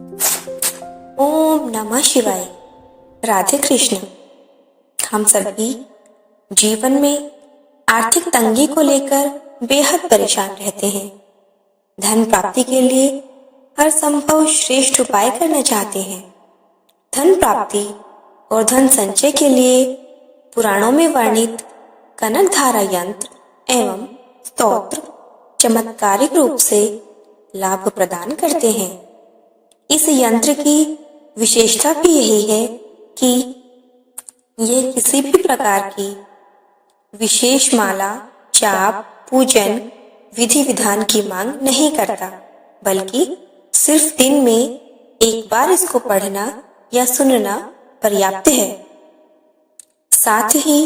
ओम नमः शिवाय। राधे कृष्ण। हम सभी जीवन में आर्थिक तंगी को लेकर बेहद परेशान रहते हैं। धन प्राप्ति के लिए हर संभव श्रेष्ठ उपाय करना चाहते हैं। धन प्राप्ति और धन संचय के लिए पुराणों में वर्णित कनक धारा यंत्र एवं स्तोत्र चमत्कारिक रूप से लाभ प्रदान करते हैं। इस यंत्र की विशेषता भी यही है कि यह किसी भी प्रकार की विशेष माला, जाप, पूजन, विधि विधान की मांग नहीं करता, बल्कि सिर्फ दिन में एक बार इसको पढ़ना या सुनना पर्याप्त है। साथ ही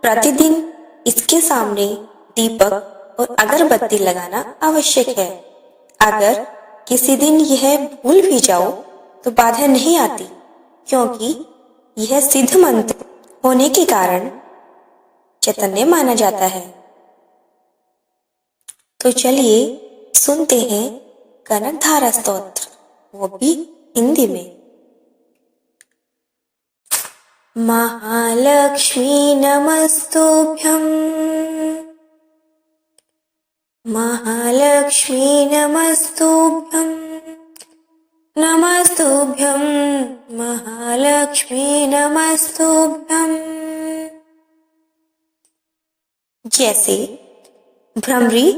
प्रतिदिन इसके सामने दीपक और अगरबत्ती लगाना आवश्यक है। अगर किसी दिन यह भूल भी जाओ तो बाधा नहीं आती, क्योंकि यह सिद्ध मंत्र होने के कारण चैतन्य माना जाता है। तो चलिए सुनते हैं कनक धारा स्तोत्र, वो भी हिंदी में। महालक्ष्मी नमस्तुभ्यं, महालक्ष्मी नमस्तुभ्यं, नमस्तुभ्यं महालक्ष्मी नमस्तुभ्यं। जैसे भ्रमरी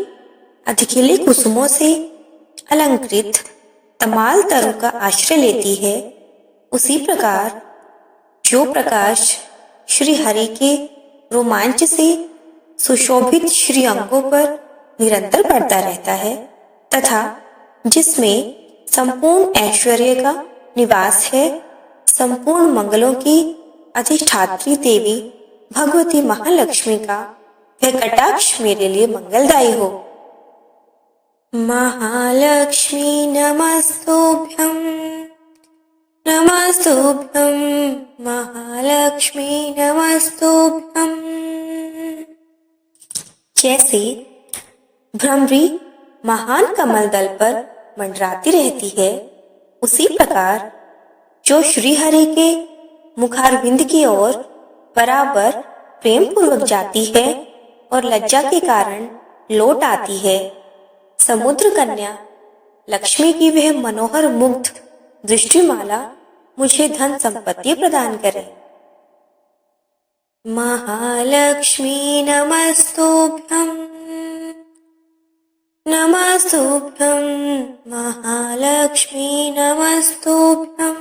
अधिखिले कुसुमों से अलंकृत तमाल तरु का आश्रय लेती है, उसी प्रकार जो प्रकाश श्री हरि के रोमांच से सुशोभित श्री अंगों पर निरंतर पड़ता रहता है तथा जिसमें संपूर्ण ऐश्वर्य का निवास है, संपूर्ण मंगलों की अधिष्ठात्री देवी भगवती महालक्ष्मी का वह कटाक्ष मेरे लिए मंगलदायी हो। महालक्ष्मी नमस्तुभ्यं, नमस्तुभ्यं महालक्ष्मी नमस्तुभ्यं। जैसे भ्रमरी महान कमल दल पर मंडराती रहती है, उसी प्रकार जो श्री हरि के मुखारविंद की ओर बराबर प्रेम पूर्वक जाती है और लज्जा के कारण लौट आती है, समुद्र कन्या लक्ष्मी की वह मनोहर मुग्ध दृष्टिमाला मुझे धन संपत्ति प्रदान करे। महालक्ष्मी नमस्तुभ्यं, नमस्तुभ्यं महालक्ष्मी नमस्तुभ्यं।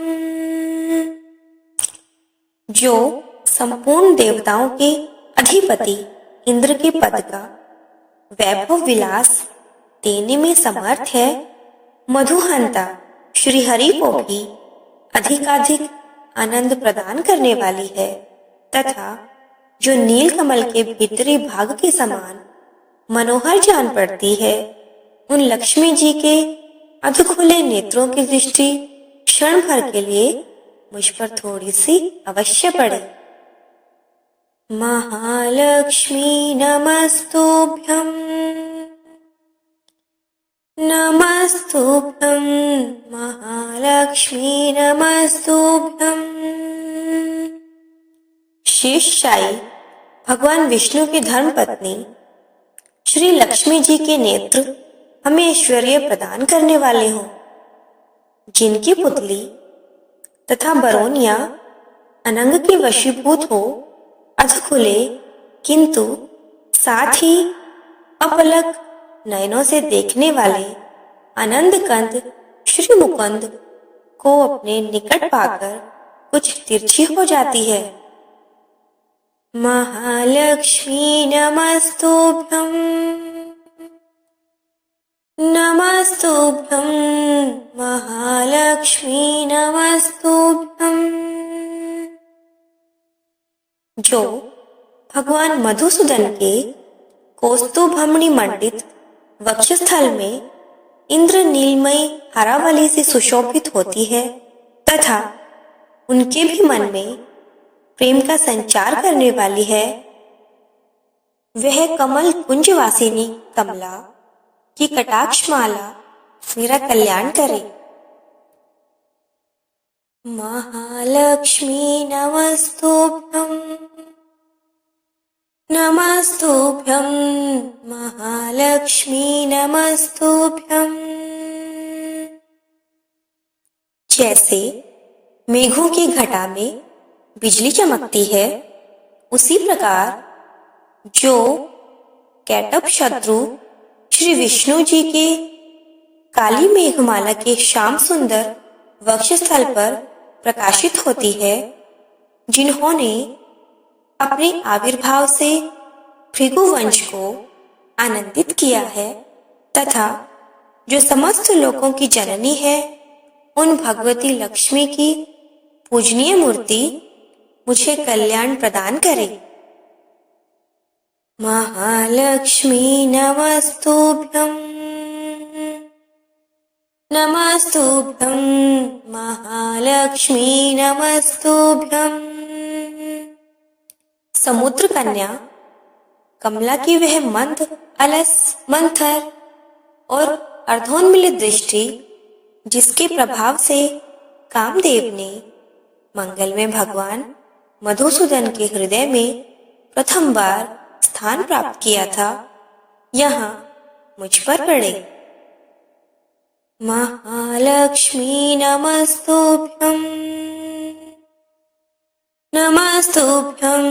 जो संपूर्ण देवताओं के अधिपति इंद्र के पद का वैभव विलास देने में समर्थ है, मधुहंता श्री हरि को भी अधिकाधिक आनंद प्रदान करने वाली है तथा जो नील कमल के भीतरी भाग के समान मनोहर जान पड़ती है, उन लक्ष्मी जी के अधखुले नेत्रों की दृष्टि क्षण भर के लिए मुझ पर थोड़ी सी अवश्य पड़े। महालक्ष्मी नमस्तुभ्यं, नमस्तुभ्यं महालक्ष्मी नमस्तुभ्यं। शेषशायी भगवान विष्णु की धर्मपत्नी श्री लक्ष्मी जी के नेत्र हमें ऐश्वर्य प्रदान करने वाले हों, जिनकी पुतली तथा बरौनिया अनंग के वशीभूत हो, अधखुले किंतु साथ ही अपलक नयनों से देखने वाले आनंद कंद श्री मुकुंद को अपने निकट पाकर कुछ तिरछी हो जाती है। महालक्ष्मी नमस्तुभ्यं, नमस्तुभ्यं महालक्ष्मी नमस्तुभ्यं। जो भगवान मधुसूदन के कौस्तुभमणि मंडित वक्षस्थल में इंद्र नीलमयी हरावली से सुशोभित होती है तथा उनके भी मन में प्रेम का संचार करने वाली है, वह कमल कुंजवासिनी कमला की कटाक्ष माला मेरा कल्याण करे। महालक्ष्मी नमस्तुभ्यं, नमस्तुभ्यं महालक्ष्मी नमस्तुभ्यं। जैसे मेघों की घटा में बिजली चमकती है, उसी प्रकार जो कैटअप शत्रु श्री विष्णु जी के काली मेघमाला के श्याम सुंदर वक्षस्थल पर प्रकाशित होती है, जिन्होंने अपने आविर्भाव से भृगुवंश को आनंदित किया है तथा जो समस्त लोकों की जननी है, उन भगवती लक्ष्मी की पूजनीय मूर्ति मुझे कल्याण प्रदान करे। महालक्ष्मी नमस्तुभ्यं, नमस्तुभ्यं महालक्ष्मी नमस्तुभ्यं। समुद्र कन्या कमला की वह मंद, अलस, मंथर और अर्धोन्मिलित दृष्टि, जिसके प्रभाव से कामदेव ने मंगल में भगवान मधुसूदन के हृदय में प्रथम बार स्थान प्राप्त किया था, यहाँ मुझ पर पड़े। महालक्ष्मी नमस्तुभ्यं, नमस्तुभ्यं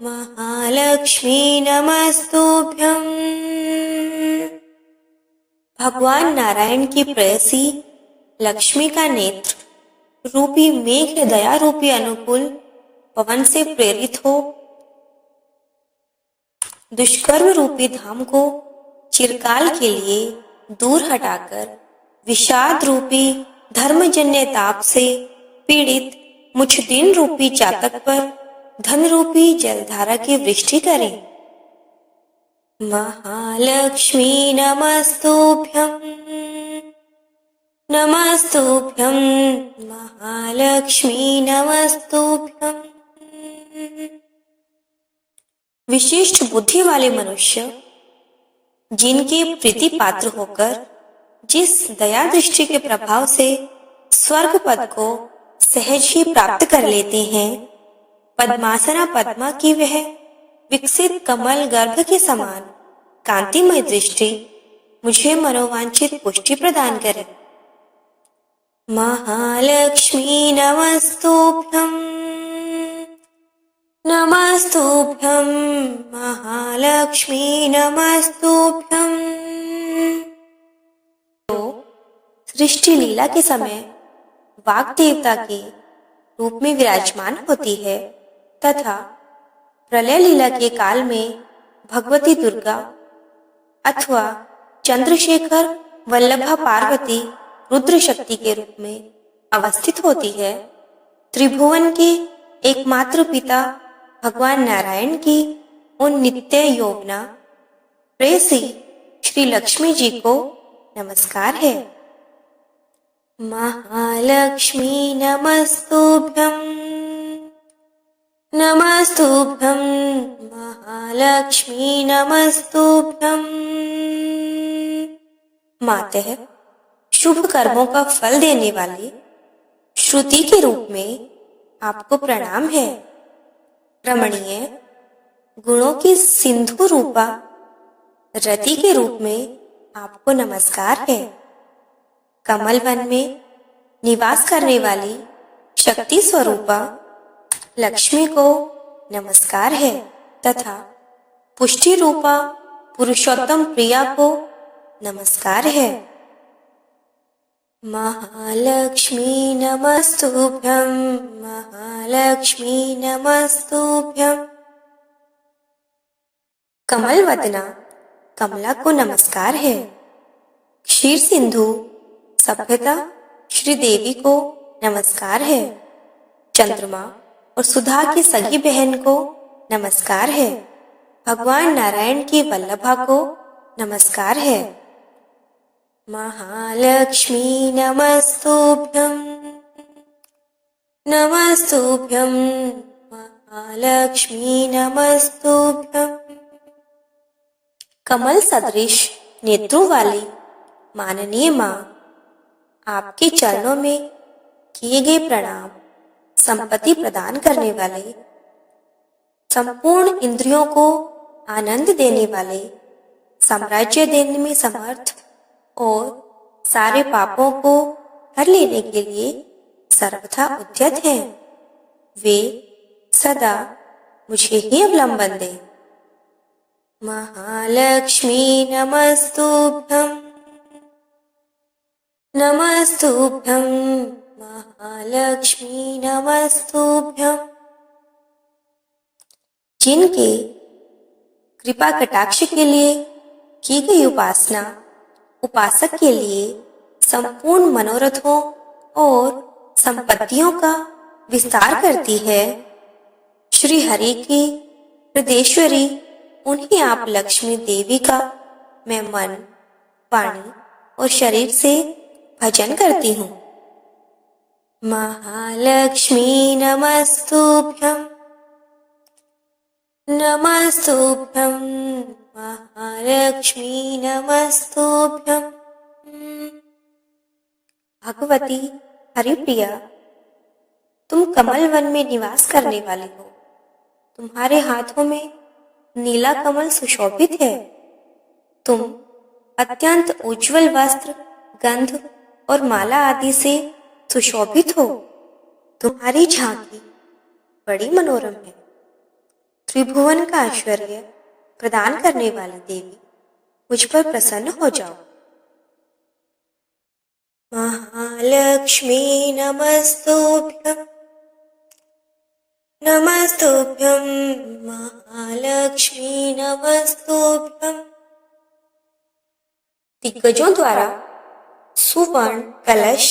महालक्ष्मी नमस्तुभ्यं। भगवान नारायण की प्रेयसी लक्ष्मी का नेत्र रूपी मेघ दया रूपी अनुकूल पवन से प्रेरित हो दुष्कर्म रूपी धाम को चिरकाल के लिए दूर हटाकर विषाद रूपी धर्मजन्य ताप से पीड़ित मुझ दिन रूपी चातक पर धन रूपी जलधारा की वृष्टि करें। महालक्ष्मी नमस्तुभ्यं, नमस्तुभ्यं महालक्ष्मी नमस्तुभ्यं। विशिष्ट बुद्धि वाले मनुष्य जिनके प्रीति पात्र होकर जिस दया दृष्टि के प्रभाव से स्वर्ग पद को सहज ही प्राप्त कर लेते हैं, पद्मासना पद्मा की वह विकसित कमल गर्भ के समान कांतिमय दृष्टि मुझे मनोवांछित पुष्टि प्रदान करे। महालक्ष्मी नमस्तुभ्यं, नमस्तुभ्यं महालक्ष्मी नमस्तुभ्यं। सृष्टि लीला के समय वाग देवता के रूप में विराजमान होती है तथा प्रलय लीला के काल में भगवती दुर्गा अथवा चंद्रशेखर वल्लभा पार्वती रुद्र शक्ति के रूप में अवस्थित होती है। त्रिभुवन के एकमात्र पिता भगवान नारायण की उन नित्य यौवना प्रेयसी श्री लक्ष्मी जी को नमस्कार है। महालक्ष्मी नमस्तुभ्यं, नमस्तुभ्यं महालक्ष्मी नमस्तुभ्यं। मातः शुभ कर्मों का फल देने वाली श्रुति के रूप में आपको प्रणाम है। रमणीय गुणों की सिंधु रूपा रति के रूप में आपको नमस्कार है। कमल वन में निवास करने वाली शक्ति स्वरूपा लक्ष्मी को नमस्कार है तथा पुष्टि रूपा पुरुषोत्तम प्रिया को नमस्कार है। महालक्ष्मी नमस्तुभ्यं, महालक्ष्मी नमस्तुभ्यं। कमल वदना कमला को नमस्कार है। क्षीर सिंधु सभ्यता श्री देवी को नमस्कार है। चंद्रमा और सुधा की सगी बहन को नमस्कार है। भगवान नारायण की वल्लभा को नमस्कार है। महालक्ष्मी नमस्तुभ्यं, नमस्तुभ्यं महालक्ष्मी नमस्तुभ्यं। कमल सदृश नेत्रों वाली माननीय माँ, आपके चरणों में किए गए प्रणाम संपत्ति प्रदान करने वाले, संपूर्ण इंद्रियों को आनंद देने वाले, साम्राज्य देने में समर्थ और सारे पापों को हर लेने के लिए सर्वथा उद्यत हैं। वे सदा मुझे ही अवलंबन दें। महालक्ष्मी नमस्तुभ्यं, नमस्तुभ्यं महालक्ष्मी नमस्तुभ्यं। जिनके कृपा कटाक्ष के लिए की गई उपासना उपासक के लिए संपूर्ण मनोरथों और संपत्तियों का विस्तार करती है, श्री हरि की हृदयेश्वरी उन्हीं आप लक्ष्मी देवी का मैं मन, वाणी और शरीर से भजन करती हूँ। महालक्ष्मी नमस्तुभ्यं, नमस्तुभ्यं महालक्ष्मी नमस्तुभ्यं। भगवती हरिप्रिया, तुम कमल वन में निवास करने वाली हो। तुम्हारे हाथों में नीला कमल सुशोभित है। तुम अत्यंत उज्जवल वस्त्र, गंध और माला आदि से सुशोभित हो। तुम्हारी झांकी बड़ी मनोरम है। त्रिभुवन का ऐश्वर्य प्रदान करने वाली देवी, मुझ पर प्रसन्न हो जाओ। महालक्ष्मी नमस्तुभ्यं, नमस्तुभ्यं महालक्ष्मी नमस्तुभ्यं। दिग्गजों द्वारा सुवर्ण कलश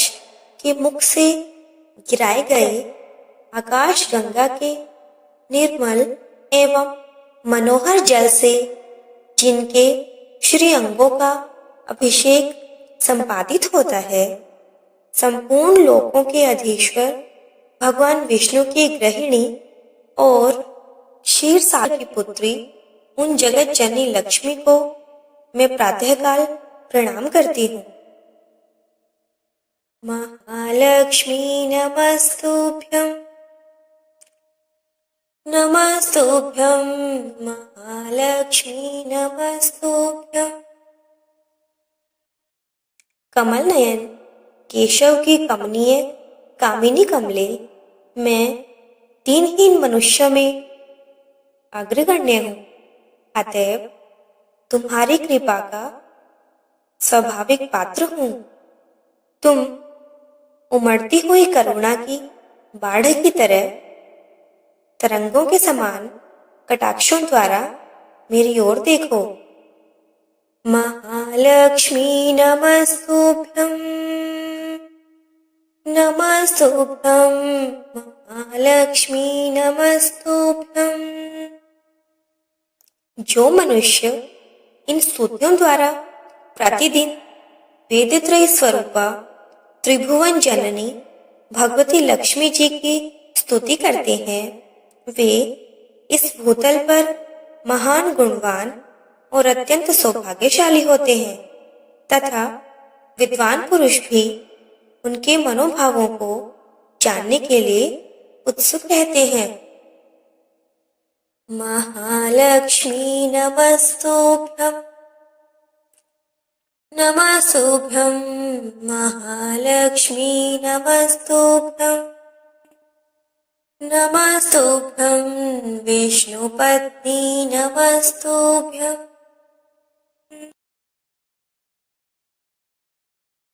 के मुख से गिराए गए आकाश गंगा के निर्मल एवं मनोहर जल से जिनके श्री अंगों का अभिषेक संपादित होता है, संपूर्ण लोकों के अधीश्वर भगवान विष्णु की गृहिणी और क्षीरसागर की पुत्री उन जगत जननी लक्ष्मी को मैं प्रातःकाल प्रणाम करती हूँ। महालक्ष्मी नमस्तुभ्यं, नमस्तुभ्यं महालक्ष्मी नमस्तुभ्यं। कमल नयन केशव की कमनीय कामिनी कमले, मैं दीनहीन मनुष्य में अग्रगण्य हूँ। अतएव तुम्हारी कृपा का स्वाभाविक पात्र हूँ। तुम उमड़ती हुई करुणा की बाढ़ की तरह तरंगों के समान कटाक्षों द्वारा मेरी ओर देखो। महालक्ष्मी नमस्तुभ्यं, नमस्तुभ्यं महालक्ष्मी नमस्तुभ्यं। जो मनुष्य इन स्तुतियों द्वारा प्रतिदिन वेदत्रयी स्वरूपा त्रिभुवन जननी भगवती लक्ष्मी जी की स्तुति करते हैं, वे इस भूतल पर महान गुणवान और अत्यंत सौभाग्यशाली होते हैं तथा विद्वान पुरुष भी उनके मनोभावों को जानने के लिए उत्सुक रहते हैं। महालक्ष्मी नमस्तुभ्यं, नमस्तुभ्यं महालक्ष्मी नमस्तुभ्यं, नमस्तुभ्यं विष्णुपत्नी नमस्तुभ्यं।